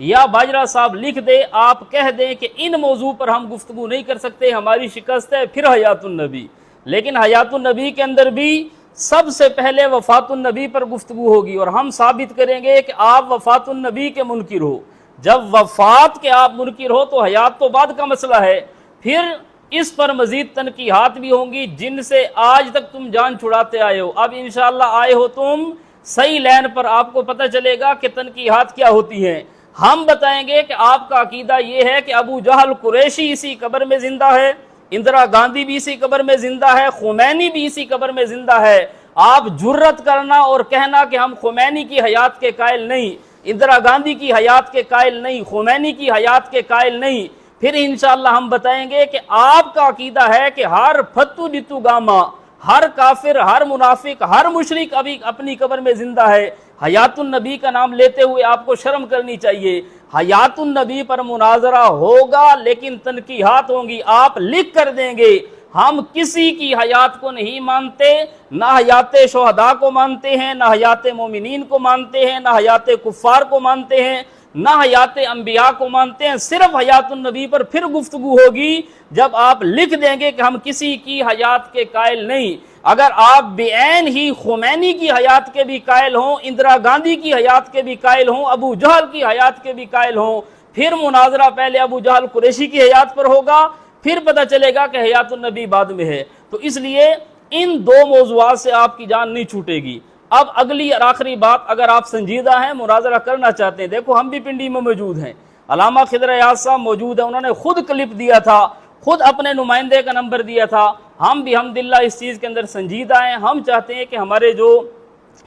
یا باجرہ صاحب لکھ دے، آپ کہہ دیں کہ ان موضوع پر ہم گفتگو نہیں کر سکتے، ہماری شکست ہے، پھر حیات النبی۔ لیکن حیات النبی کے اندر بھی سب سے پہلے وفات النبی پر گفتگو ہوگی، اور ہم ثابت کریں گے کہ آپ وفات النبی کے منکر ہو۔ جب وفات کے آپ منکر ہو تو حیات تو بعد کا مسئلہ ہے، پھر اس پر مزید تنقیحات بھی ہوں گی جن سے آج تک تم جان چھڑاتے آئے ہو۔ اب انشاءاللہ آئے ہو تم صحیح لین پر، آپ کو پتہ چلے گا کہ تنقیحات کیا ہوتی ہیں۔ ہم بتائیں گے کہ آپ کا عقیدہ یہ ہے کہ ابو جہل قریشی اسی قبر میں زندہ ہے، اندرا گاندھی بھی اسی قبر میں زندہ ہے، خمینی بھی اسی قبر میں زندہ ہے۔ آپ جرت کرنا اور کہنا کہ ہم خمینی کی حیات کے قائل نہیں، اندرا گاندھی کی حیات کے قائل نہیں، خمینی کی حیات کے قائل نہیں، پھر انشاءاللہ ہم بتائیں گے کہ آپ کا عقیدہ ہے کہ ہر فتو ڈتو گاما، ہر کافر، ہر منافق، ہر مشرک ابھی اپنی قبر میں زندہ ہے۔ حیات النبی کا نام لیتے ہوئے آپ کو شرم کرنی چاہیے۔ حیات النبی پر مناظرہ ہوگا لیکن تنقیحات ہوں گی، آپ لکھ کر دیں گے ہم کسی کی حیات کو نہیں مانتے، نہ حیات شہداء کو مانتے ہیں، نہ حیات مومنین کو مانتے ہیں، نہ حیات کفار کو مانتے ہیں، نہ حیات انبیاء کو مانتے ہیں، صرف حیات النبی پر پھر گفتگو ہوگی جب آپ لکھ دیں گے کہ ہم کسی کی حیات کے قائل نہیں۔ اگر آپ بعین ہی خمینی کی حیات کے بھی قائل ہوں، اندرا گاندھی کی حیات کے بھی قائل ہوں، ابو جہل کی حیات کے بھی قائل ہوں، پھر مناظرہ پہلے ابو جہل قریشی کی حیات پر ہوگا، پھر پتہ چلے گا کہ حیات النبی بعد میں ہے۔ تو اس لیے ان دو موضوعات سے آپ کی جان نہیں چھوٹے گی۔ اب اگلی اور آخری بات، اگر آپ سنجیدہ ہیں، مناظرہ کرنا چاہتے ہیں، دیکھو ہم بھی پنڈی میں موجود ہیں، علامہ خضر ایاز صاحب موجود ہیں، انہوں نے خود کلپ دیا تھا، خود اپنے نمائندے کا نمبر دیا تھا۔ ہم بھی الحمدللہ اس چیز کے اندر سنجیدہ ہیں۔ ہم چاہتے ہیں کہ ہمارے جو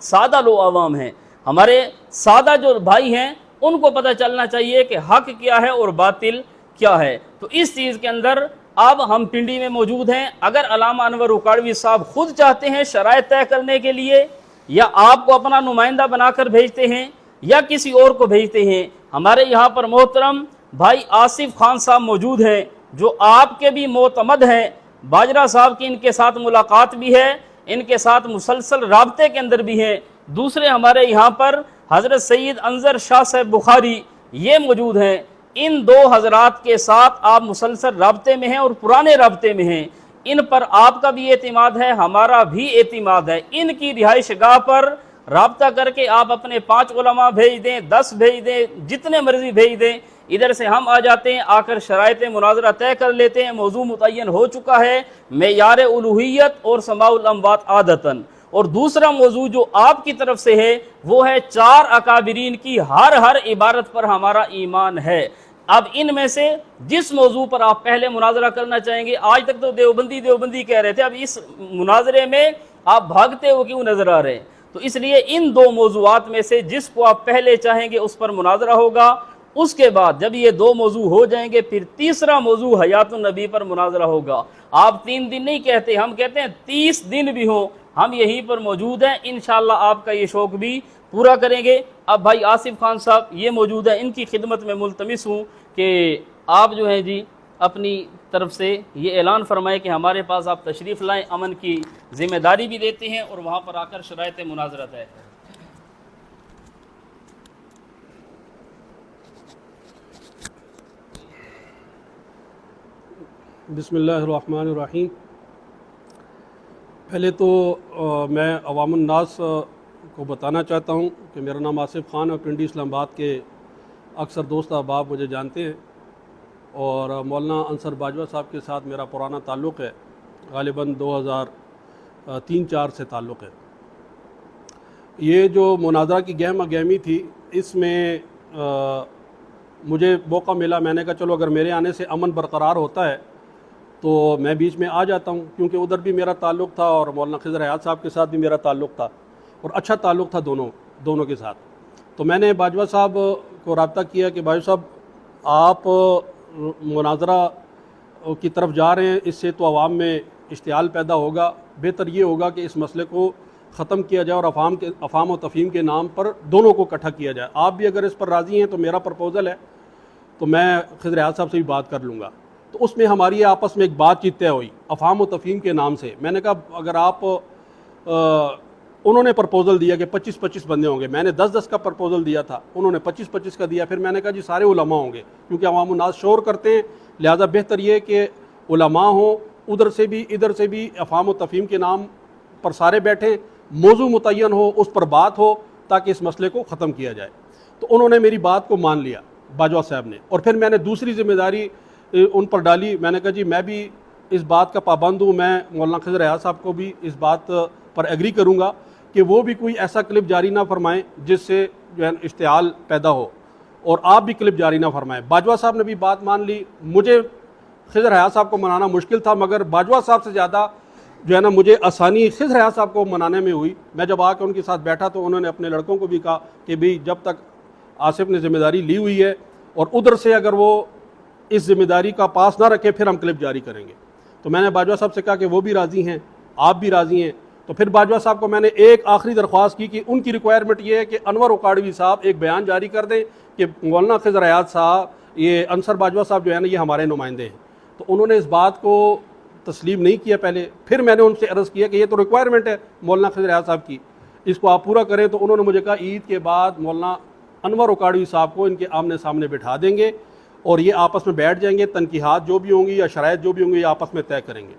سادہ لوگ عوام ہیں، ہمارے سادہ جو بھائی ہیں، ان کو پتہ چلنا چاہیے کہ حق کیا ہے اور باطل کیا ہے۔ تو اس چیز کے اندر اب ہم پنڈی میں موجود ہیں۔ اگر علامہ انور اکاڑوی صاحب خود چاہتے ہیں شرائط طے کرنے کے لیے، یا آپ کو اپنا نمائندہ بنا کر بھیجتے ہیں یا کسی اور کو بھیجتے ہیں، ہمارے یہاں پر محترم بھائی آصف خان صاحب موجود ہیں جو آپ کے بھی معتمد ہیں۔ باجرہ صاحب کی ان کے ساتھ ملاقات بھی ہے، ان کے ساتھ مسلسل رابطے کے اندر بھی ہیں۔ دوسرے ہمارے یہاں پر حضرت سید انظر شاہ صاحب بخاری یہ موجود ہیں۔ ان دو حضرات کے ساتھ آپ مسلسل رابطے میں ہیں اور پرانے رابطے میں ہیں۔ ان پر آپ کا بھی اعتماد ہے، ہمارا بھی اعتماد ہے۔ ان کی رہائش گاہ پر رابطہ کر کے آپ اپنے 5 علماء بھیج دیں، 10 بھیج دیں، جتنے مرضی بھیج دیں، ادھر سے ہم آ جاتے ہیں، آ کر شرائط مناظرہ طے کر لیتے ہیں۔ موضوع متعین ہو چکا ہے، معیار الوہیت اور سماع الاموات عادتاً۔ اور دوسرا موضوع جو آپ کی طرف سے ہے وہ ہے 4 اکابرین کی ہر عبارت پر ہمارا ایمان ہے۔ اب ان میں سے جس موضوع پر آپ پہلے مناظرہ کرنا چاہیں گے، آج تک تو دیوبندی کہہ رہے تھے، اب اس مناظرے میں آپ بھاگتے ہو کیوں نظر آ رہے ہیں؟ تو اس لیے ان 2 موضوعات میں سے جس کو آپ پہلے چاہیں گے اس پر مناظرہ ہوگا۔ اس کے بعد جب یہ 2 موضوع ہو جائیں گے پھر تیسرا موضوع حیات النبی پر مناظرہ ہوگا۔ آپ 3 دن نہیں کہتے، ہم کہتے ہیں 30 دن بھی ہوں، ہم یہیں پر موجود ہیں، انشاءاللہ آپ کا یہ شوق بھی پورا کریں گے۔ اب بھائی آصف خان صاحب یہ موجود ہیں، ان کی خدمت میں ملتمس ہوں کہ آپ جو ہیں جی اپنی طرف سے یہ اعلان فرمائیں کہ ہمارے پاس آپ تشریف لائیں، امن کی ذمہ داری بھی دیتے ہیں اور وہاں پر آ کر شرائط مناظرہ طے کریں۔ بسم اللہ الرحمن الرحیم۔ پہلے تو میں عوام الناس کو بتانا چاہتا ہوں کہ میرا نام آصف خان ہے، پنڈی اسلام آباد کے اکثر دوست احباب مجھے جانتے ہیں، اور مولانا انصر باجوہ صاحب کے ساتھ میرا پرانا تعلق ہے، غالباً 2003-04 سے تعلق ہے۔ یہ جو مناظرہ کی گہمہ گہمی تھی، اس میں مجھے موقع ملا، میں نے کہا چلو اگر میرے آنے سے امن برقرار ہوتا ہے تو میں بیچ میں آ جاتا ہوں، کیونکہ ادھر بھی میرا تعلق تھا اور مولانا خضر ایاز صاحب کے ساتھ بھی میرا تعلق تھا اور اچھا تعلق تھا دونوں کے ساتھ۔ تو میں نے باجوہ صاحب کو رابطہ کیا کہ باجوہ صاحب آپ مناظرہ کی طرف جا رہے ہیں، اس سے تو عوام میں اشتعال پیدا ہوگا، بہتر یہ ہوگا کہ اس مسئلے کو ختم کیا جائے اور افہام و تفہیم کے نام پر دونوں کو اکٹھا کیا جائے۔ آپ بھی اگر اس پر راضی ہیں تو میرا پرپوزل ہے، تو میں خضر ایاز صاحب سے بھی بات کر لوں گا۔ تو اس میں ہماری آپس میں ایک بات چیت طے ہوئی افہام و تفہیم کے نام سے۔ میں نے کہا اگر آپ انہوں نے پرپوزل دیا کہ 25-25 بندے ہوں گے. میں نے 10-10 کا پرپوزل دیا تھا, انہوں نے 25-25 کا دیا. پھر میں نے کہا جی سارے علماء ہوں گے, کیونکہ عوام الناس شور کرتے ہیں, لہٰذا بہتر یہ کہ علماء ہوں, ادھر سے بھی ادھر سے بھی, افہام و تفہیم کے نام پر سارے بیٹھیں, موضوع متعین ہو, اس پر بات ہو تاکہ اس مسئلے کو ختم کیا جائے. تو انہوں نے میری بات کو مان لیا باجوہ صاحب نے. اور پھر میں نے دوسری ذمہ داری ان پر ڈالی. میں نے کہا جی میں بھی اس بات کا پابند ہوں, میں مولانا خضر حیات صاحب کو بھی اس بات پر ایگری کروں گا کہ وہ بھی کوئی ایسا کلپ جاری نہ فرمائیں جس سے جو ہے اشتعال پیدا ہو, اور آپ بھی کلپ جاری نہ فرمائیں. باجوہ صاحب نے بھی بات مان لی. مجھے خضر حیات صاحب کو منانا مشکل تھا, مگر باجوہ صاحب سے زیادہ جو ہے نا مجھے آسانی خضر حیات صاحب کو منانے میں ہوئی. میں جب آ کے ان کے ساتھ بیٹھا تو انہوں نے اپنے لڑکوں کو بھی کہا کہ بھئی جب تک آصف نے ذمہ داری لی ہوئی ہے اور ادھر سے اگر وہ اس ذمہ داری کا پاس نہ رکھے پھر ہم کلپ جاری کریں گے. تو میں نے باجوہ صاحب سے کہا کہ وہ بھی راضی ہیں, آپ بھی راضی ہیں. تو پھر باجوہ صاحب کو میں نے ایک آخری درخواست کی کہ ان کی ریکوائرمنٹ یہ ہے کہ انور اکاڑوی صاحب ایک بیان جاری کر دیں کہ مولانا خضر حیات صاحب, یہ انصر باجوہ صاحب جو ہے نا یہ ہمارے نمائندے ہیں. تو انہوں نے اس بات کو تسلیم نہیں کیا پہلے. پھر میں نے ان سے عرض کیا کہ یہ تو ریکوائرمنٹ ہے مولانا خضر حیات صاحب کی, اس کو آپ پورا کریں. تو انہوں نے مجھے کہا عید کے بعد مولانا انور اکاڑوی صاحب کو ان کے آمنے سامنے بٹھا دیں گے اور یہ آپس میں بیٹھ جائیں گے, تنقیحات جو بھی ہوں گی یا شرائط جو بھی ہوں گی یہ آپس میں طے کریں گے.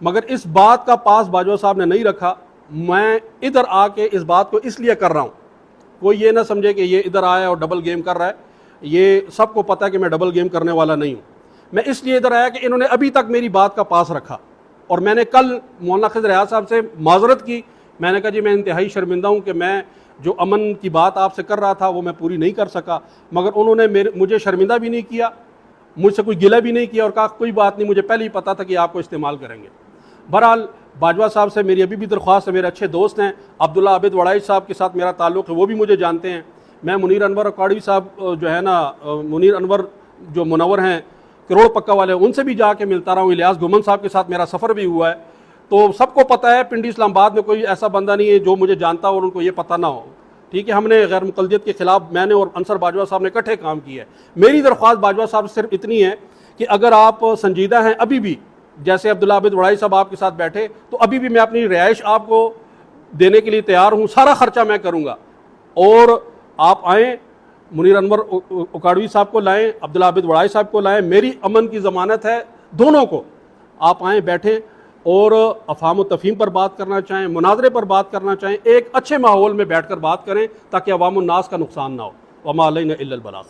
مگر اس بات کا پاس باجوہ صاحب نے نہیں رکھا. میں ادھر آ کے اس بات کو اس لیے کر رہا ہوں, کوئی یہ نہ سمجھے کہ یہ ادھر آیا اور ڈبل گیم کر رہا ہے. یہ سب کو پتہ ہے کہ میں ڈبل گیم کرنے والا نہیں ہوں. میں اس لیے ادھر آیا کہ انہوں نے ابھی تک میری بات کا پاس رکھا, اور میں نے کل مولانا خضر حیات صاحب سے معذرت کی. میں نے کہا جی میں انتہائی شرمندہ ہوں کہ میں جو امن کی بات آپ سے کر رہا تھا وہ میں پوری نہیں کر سکا. مگر انہوں نے مجھے شرمندہ بھی نہیں کیا, مجھ سے کوئی گلہ بھی نہیں کیا, اور کہا کوئی بات نہیں, مجھے پہلے ہی پتا تھا کہ آپ کو استعمال کریں گے. بہرحال باجوہ صاحب سے میری ابھی بھی درخواست ہے, میرے اچھے دوست ہیں, عبداللہ عابد وڑائی صاحب کے ساتھ میرا تعلق ہے, وہ بھی مجھے جانتے ہیں. میں منیر انور اکاڑوی صاحب جو ہے نا, منیر انور جو منور ہیں کروڑ پکا والے, ان سے بھی جا کے ملتا رہا ہوں. الیاس گھمن صاحب کے ساتھ میرا سفر بھی ہوا ہے. تو سب کو پتہ ہے پنڈی اسلام آباد میں کوئی ایسا بندہ نہیں ہے جو مجھے جانتا اور ان کو یہ پتہ نہ ہو. ٹھیک ہے, ہم نے غیر مقلدیت کے خلاف میں نے اور انصر باجوہ صاحب نے اکٹھے کام کیا ہے. میری درخواست باجوہ صاحب صرف اتنی ہے کہ اگر آپ سنجیدہ ہیں ابھی بھی, جیسے عبداللہ عابد وڑائی صاحب آپ کے ساتھ بیٹھے, تو ابھی بھی میں اپنی رہائش آپ کو دینے کے لیے تیار ہوں, سارا خرچہ میں کروں گا. اور آپ آئیں, منیر انور اکاڑوی صاحب کو لائیں, عبداللہ عابد وڑائی صاحب کو لائیں, میری امن کی ضمانت ہے دونوں کو. آپ آئیں, بیٹھیں, اور افہام و تفہیم پر بات کرنا چاہیں, مناظرے پر بات کرنا چاہیں, ایک اچھے ماحول میں بیٹھ کر بات کریں تاکہ عوام الناس کا نقصان نہ ہو. وما علینا الا البلاغ.